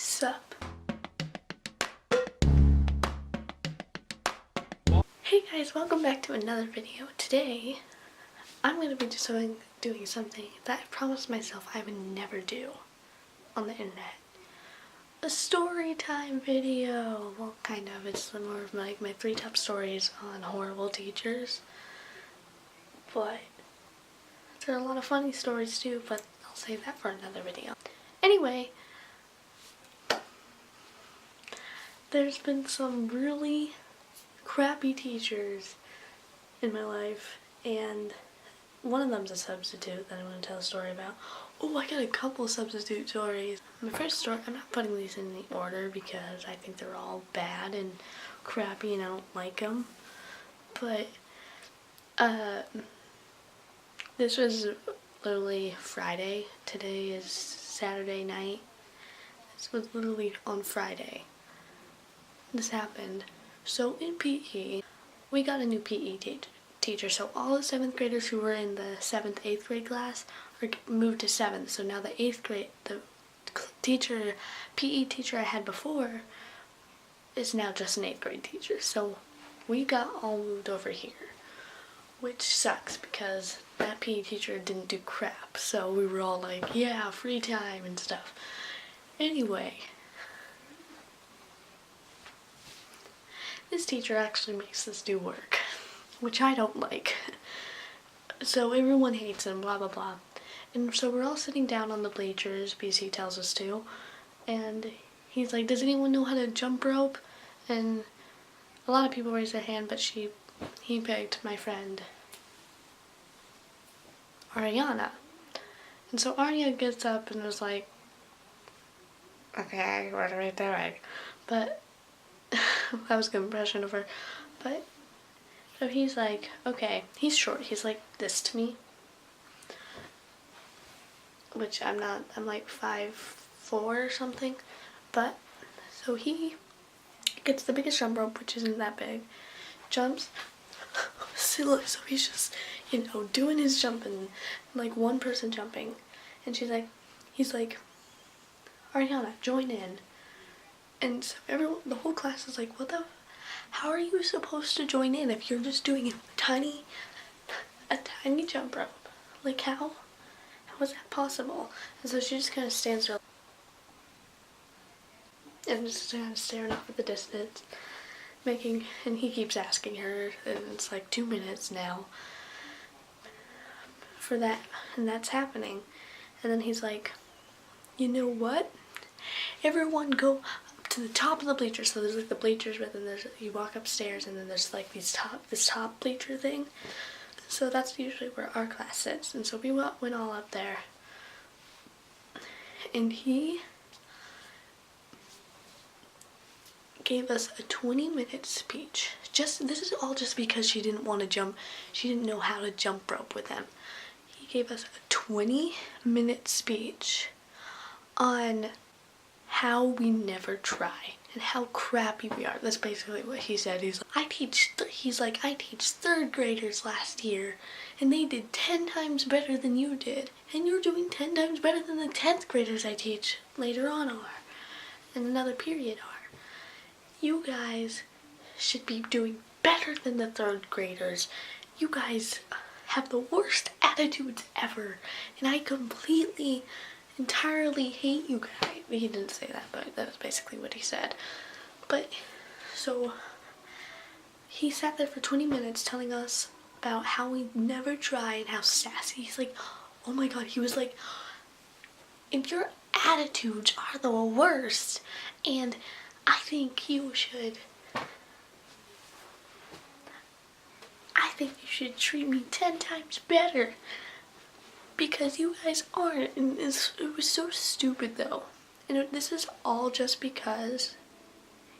Sup? Hey guys, welcome back to another video. Today, I'm going to be doing something that I promised myself I would never do on the internet. A story time video. Well, kind of. It's more of like my 3 top stories on horrible teachers. But there are a lot of funny stories too, but I'll save that for another video. Anyway, there's been some really crappy teachers in my life, and one of them's a substitute that I want to tell a story about. Oh, I got a couple substitute stories. My first story, I'm not putting these in the order because I think they're all bad and crappy and I don't like them. But, this was literally Friday. Today is Saturday night. This was literally on Friday. This happened. So in PE, we got a new PE teacher. So all the 7th graders who were in the 7th, 8th grade class are moved to 7th. So now the 8th grade, the PE teacher I had before is now just an 8th grade teacher. So we got all moved over here, which sucks because that PE teacher didn't do crap. So we were all like, yeah, free time and stuff. Anyway, this teacher actually makes us do work, which I don't like. So everyone hates him, blah blah blah. And so we're all sitting down on the bleachers because he tells us to. And he's like, does anyone know how to jump rope? And a lot of people raised their hand, but he picked my friend Ariana. And so Ariana gets up and was like, okay, what are we doing? But that was a good impression of her. But so he's like, okay, he's short, he's like this to me, which I'm not, I'm like 5'4" or something. But so he gets the biggest jump rope, which isn't that big, jumps, so he's just, you know, doing his jumping, like one person jumping, and he's like, Ariana, join in. And so the whole class is like, how are you supposed to join in if you're just doing a tiny jump rope? Like, how is that possible? And so she just kind of stands there and just kind of staring off at the distance, and he keeps asking her, and it's like 2 minutes now for that, and that's happening. And then he's like, you know what? Everyone go up to the top of the bleachers. So there's like the bleachers, but then you walk upstairs, and then there's like this top bleacher thing. So that's usually where our class sits. And so we went all up there, and he gave us a 20-minute speech. This is all just because she didn't want to jump. She didn't know how to jump rope with him. He gave us a 20-minute speech on how we never try and how crappy we are. That's basically what he said. He's like, I teach 3rd graders last year, and they did 10 times better than you did, and you're doing 10 times better than the 10th graders I teach later on are, and another period are. You guys should be doing better than the 3rd graders. You guys have the worst attitudes ever, and I entirely hate you guys. He didn't say that, but that was basically what he said. But so he sat there for 20 minutes telling us about how we never try and how sassy. He's like, oh my god, he was like, and your attitudes are the worst, and I think you should treat me 10 times better, because you guys aren't. And it was so stupid though. And this is all just because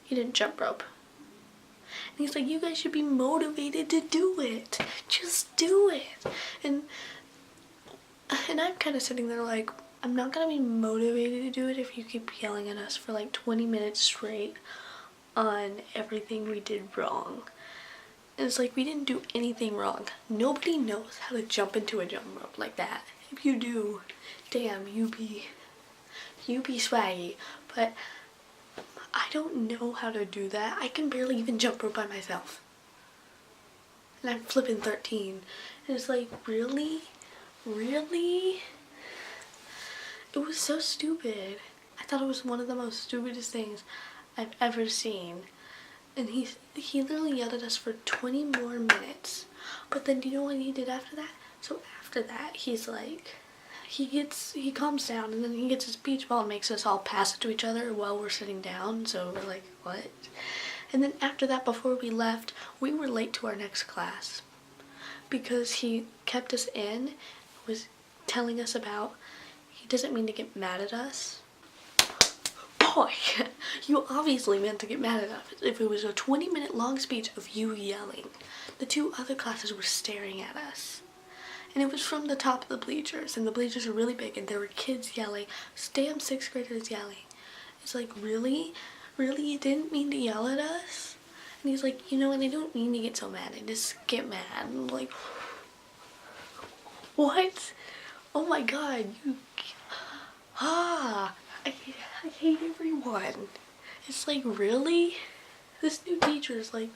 he didn't jump rope. And he's like, you guys should be motivated to do it. Just do it. And I'm kind of sitting there like, I'm not gonna be motivated to do it if you keep yelling at us for like 20 minutes straight on everything we did wrong. And it's like, we didn't do anything wrong. Nobody knows how to jump into a jump rope like that. If you do, damn, you be swaggy. But I don't know how to do that. I can barely even jump rope by myself. And I'm flipping 13. And it's like, really? Really? It was so stupid. I thought it was one of the most stupidest things I've ever seen. And he literally yelled at us for 20 more minutes. But then do you know what he did after that? So after that, he's like, he calms down, and then he gets his beach ball and makes us all pass it to each other while we're sitting down. So we're like, what? And then after that, before we left, we were late to our next class because he kept us in, was telling us about, he doesn't mean to get mad at us. Boy, you obviously meant to get mad at us if it was a 20-minute long speech of you yelling. The two other classes were staring at us. And it was from the top of the bleachers, and the bleachers are really big, and there were kids yelling, damn 6th graders yelling. It's like, really? Really? You didn't mean to yell at us? And he's like, and I don't mean to get so mad. I just get mad. And I'm like, what? Oh my god, I hate everyone. It's like, really? This new teacher is like,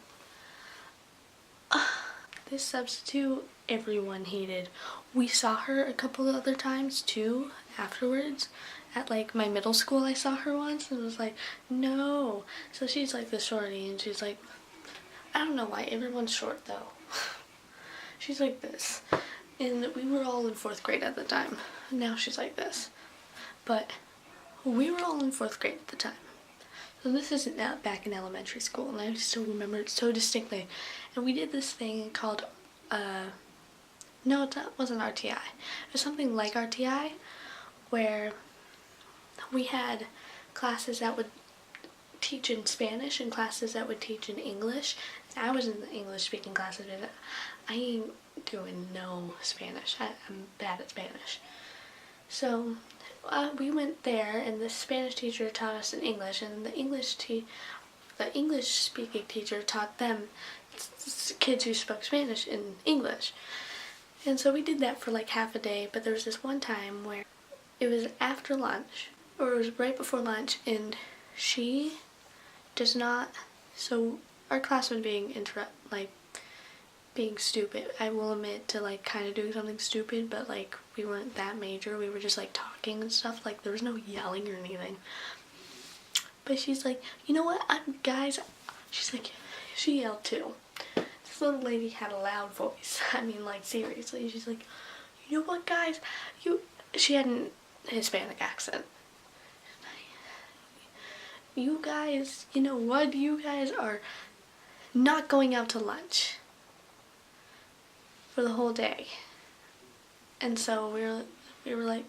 this substitute, everyone hated. We saw her a couple of other times too afterwards. At like my middle school, I saw her once and was like, no. So she's like the shorty, and she's like, I don't know why, everyone's short though. She's like this. And we were all in 4th grade at the time. Now she's like this. But we were all in 4th grade at the time. So this isn't back in elementary school, and I still remember it so distinctly. And we did this thing called, no, it wasn't RTI. It was something like RTI, where we had classes that would teach in Spanish and classes that would teach in English. I was in the English speaking classes, but I ain't doing no Spanish. I'm bad at Spanish. So we went there, and the Spanish teacher taught us in English, and the English speaking teacher taught them, kids who spoke Spanish, in English. And so we did that for like half a day, but there was this one time where it was after lunch, or it was right before lunch, and she does not, so our class was being being stupid. I will admit to like kind of doing something stupid, but like we weren't that major. We were just like talking and stuff. Like there was no yelling or anything. But she's like, you know what, guys, she's like, she yelled too. This little lady had a loud voice. I mean, like seriously. She's like, you know what, guys, she had an Hispanic accent. You guys, you know what, you guys are not going out to lunch for the whole day. And so we were like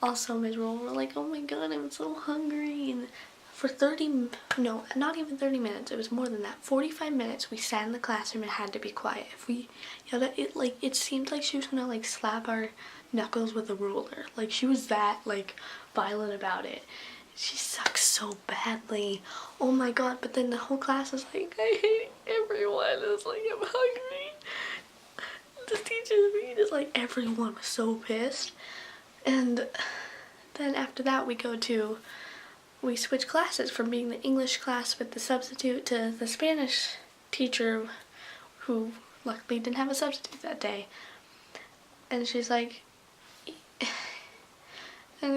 all so miserable. We're like, oh my god, I'm so hungry. And for not even 30 minutes, it was more than that, 45 minutes we sat in the classroom and had to be quiet. If we yelled at it, like it seemed like she was gonna like slap our knuckles with a ruler. Like she was that like violent about it. She sucks so badly. Oh my god. But then the whole class was like, I hate everyone. It's like, I'm hungry. The teacher's mean. It's like everyone was so pissed. And then after that we switched classes from being the English class with the substitute to the Spanish teacher, who luckily didn't have a substitute that day. And she's like, and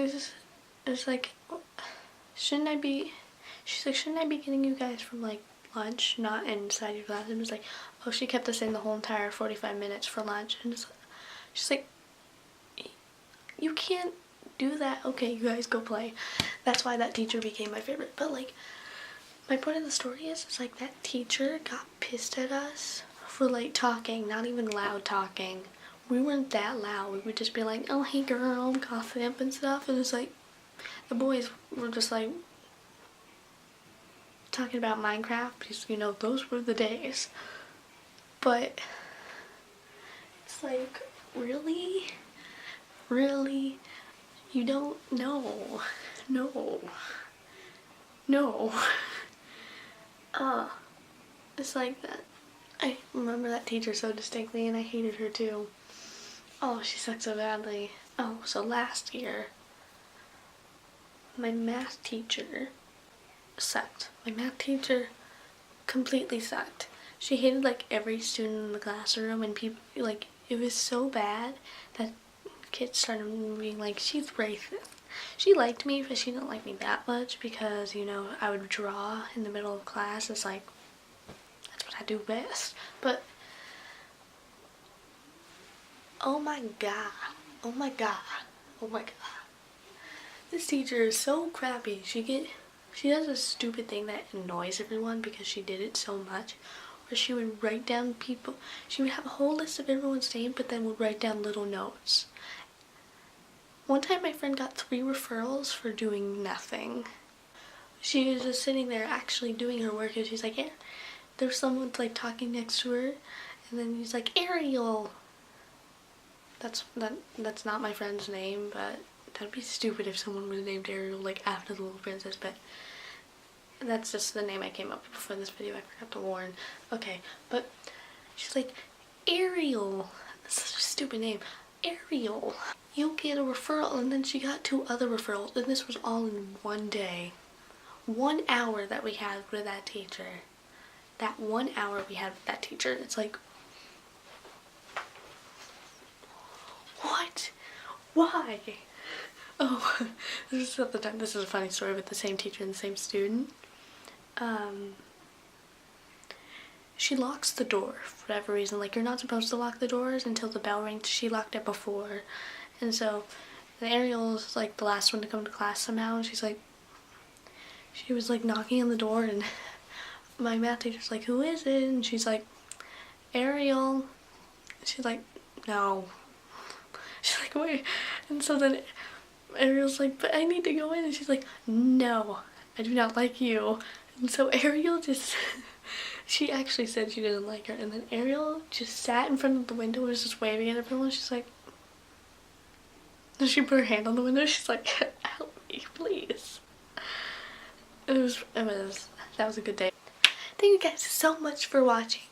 it's like, shouldn't I be getting you guys from like lunch, not inside your classroom? It's like, oh, she kept us in the whole entire 45 minutes for lunch. And she's like, you can't do that. Okay, you guys go play. That's why that teacher became my favorite. But like, my point of the story is like that teacher got pissed at us for like talking, not even loud talking. We weren't that loud. We would just be like, oh hey girl, gossip and stuff. And it's like, the boys were just like talking about Minecraft, because those were the days. But it's like, really? Really? You don't know. No. It's like that. I remember that teacher so distinctly, and I hated her too. Oh, she sucked so badly. Oh, so last year, my math teacher sucked. My math teacher completely sucked. She hated like every student in the classroom, and people, like, it was so bad that kids started being like, she's racist. She liked me, but she didn't like me that much because, you know, I would draw in the middle of class. It's like, that's what I do best. But oh my god, oh my god, oh my god, this teacher is so crappy. She does a stupid thing that annoys everyone because she did it so much, where she would write down people. She would have a whole list of everyone's name, but then would write down little notes. One time my friend got 3 referrals for doing nothing. She was just sitting there actually doing her work, and she's like, yeah. There's someone like talking next to her, and then he's like, Ariel. That's not my friend's name, but that'd be stupid if someone was named Ariel like after the little princess, but that's just the name I came up with for this video. I forgot to warn. Okay, but she's like, Ariel. That's such a stupid name. Ariel, you'll get a referral. And then she got 2 other referrals, and this was all in one day. 1 hour that we had with that teacher. That 1 hour we had with that teacher. It's like, what? Why? Oh, this is at the time. This is a funny story with the same teacher and the same student. She locks the door for whatever reason. Like, you're not supposed to lock the doors until the bell rings. She locked it before. And so, Ariel's like the last one to come to class somehow. And she was like knocking on the door, and my math teacher's like, who is it? And she's like, Ariel. She's like, no. She's like, wait. And so then Ariel's like, but I need to go in. And she's like, no, I do not like you. And so Ariel just, she actually said she didn't like her. And then Ariel just sat in front of the window and was just waving at everyone. She's like, and she put her hand on the window. She's like, help me, please. That was a good day. Thank you guys so much for watching.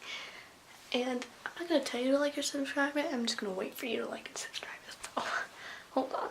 And I'm not going to tell you to like or subscribe it. I'm just going to wait for you to like and subscribe it. So, hold on.